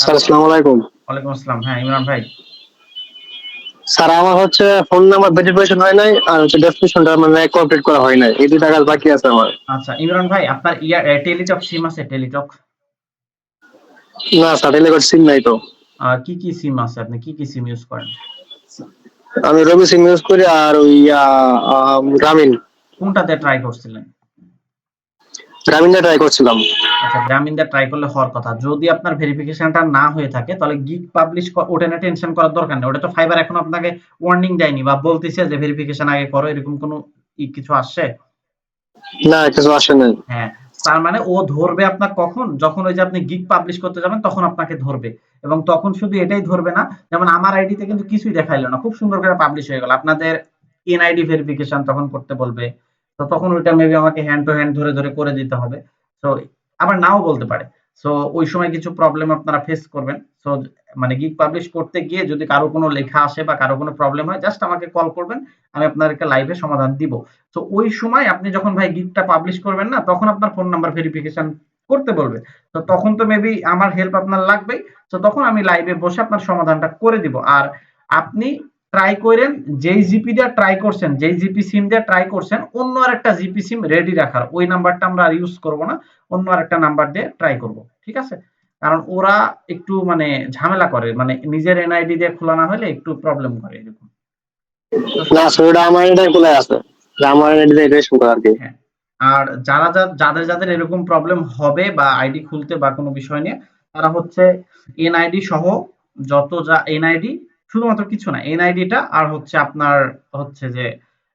স্যার আসসালামু আলাইকুম। ওয়ালাইকুম আসসালাম। হ্যাঁ ইমরান ভাই। স্যার আমার হচ্ছে ফোন নাম্বার ভেরিফিকেশন হয় নাই আর হচ্ছে ডেসক্রিপশনটা মানে কমপ্লিট করা হয় নাই, এই দুইটা কাজ বাকি আছে আমার। আচ্ছা ইমরান ভাই, আপনার টেলিটক সিম আছে? টেলিটক না স্যার টেলিকট সিম নাই তো। কি কি সিম আছে? আপনি কি কি সিম ইউজ করেন? আমি রবি সিম ইউজ করি আর ওই গ্রামীণ কোনটাতে ট্রাই করছিলেন? গ্রামীণটা ট্রাই করছিলাম। আচ্ছা গ্রামীণ দিয়ে ট্রাই করলে হওয়ার কথা। যদি আপনার ভেরিফিকেশনটা না হয়ে থাকে তাহলে গিগ পাবলিশ ওটা নিয়ে টেনশন করার দরকার নেই। ওটা তো ফাইবার এখনো আপনাকে ওয়ার্নিং দেয়নি বা বলতেছে যে ভেরিফিকেশন আগে করো, এরকম কোনো কিছু আসছে? না কিছু আসে নাই। হ্যাঁ, তার মানে ও ধরবে আপনার কখন? যখন ওই যে আপনি গিগ পাবলিশ করতে যাবেন তখন আপনাকে ধরবে। এবং তখন শুধু এটাই ধরবে না, যেমন আমার আইডিতে কিন্তু কিছুই দেখাইলো না, খুব সুন্দর করে পাবলিশ হয়ে গেল। আপনাদের এনআইডি ভেরিফিকেশন তখন করতে বলবে, তো তখন ওইটা মেবি আমাকে হ্যান্ড টু হ্যান্ড ধরে ধরে করে দিতে হবে। তো আবার নাও বলতে পারে। সো ওই সময় কিছু প্রবলেম আপনারা ফেস করবেন। সো মানে গিগ পাবলিশ করতে গিয়ে যদি কারো কোনো লেখা আসে বা কারো কোনো প্রবলেম হয়, জাস্ট আমাকে কল করবেন, আমি আপনাদেরকে লাইভে সমাধান দিব। তো ওই সময় আপনি যখন ভাই গিগটা পাবলিশ করবেন না, তখন আপনার ফোন নাম্বার ভেরিফিকেশন করতে বলবে। তো তখন তো মেবি আমার হেল্প আপনার লাগবেই। তো তখন আমি লাইভে বসে আপনার সমাধানটা করে দিব। আর আপনি ট্রাই করেন, যেই জিপি দিয়ে ট্রাই করছেন, যেই জিপি সিম দিয়ে ট্রাই করছেন, অন্য আরেকটা জিপি সিম রেডি রাখার। ওই নাম্বারটা আমরা আর ইউজ করব না, অন্য আরেকটা নাম্বার দিয়ে ট্রাই করব, ঠিক আছে? কারণ ওরা একটু মানে ঝামেলা করে, মানে নিজের এনআইডি দিয়ে খোলা না হলে একটু প্রবলেম করে এরকম। তো না স্যার ওটা আমার এটাই খোলা আছে, যে আমার এটা রেজিস্ট্রেশন করা আর কি। হ্যাঁ, আর যাদের এরকম প্রবলেম হবে বা আইডি খুলতে বা কোনো বিষয় নিয়ে, তারা হচ্ছে এনআইডি সহ যত যা এনআইডি, শুধুমাত্র কিছু না, এনআইডিটা আর হচ্ছে আপনার হচ্ছে যে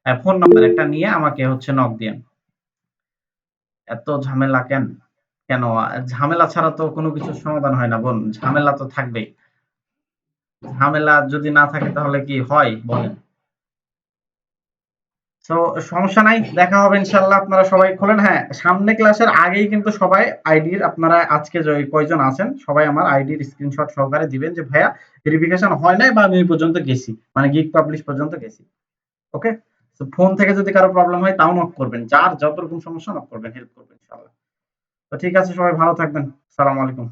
ফোন নাম্বার একটা নিয়ে আমাকে হচ্ছে নক দিয়েন। এত ঝামেলা কেন? কেন ঝামেলা ছাড়া তো কোনো কিছুর সমাধান হয় না বোন, ঝামেলা তো থাকবেই। ঝামেলা যদি না থাকে তাহলে কি হয় বলেন? তো সমস্যা নাই, দেখা হবে ইনশাআল্লাহ। আপনারা সবাই খোলেন। হ্যাঁ, সামনে ক্লাসের আগেই কিন্তু সবাই আইডির, আপনারা আজকে যে কয়জন আছেন সবাই আমার আইডির স্ক্রিনশট সহকারে দিবেন যে ভাইয়া ভেরিফিকেশন হয় নাই বা আমি ওই পর্যন্ত গেছি, মানে গিগ পাবলিশ পর্যন্ত গেছি। ওকে, তো ফোন থেকে যদি কারো প্রবলেম হয় তাও নক করবেন, যার যত রকম সমস্যা নক করবেন, হেল্প করবেন ইনশাআল্লাহ। তো ঠিক আছে, সবাই ভালো থাকবেন। আসসালামু আলাইকুম।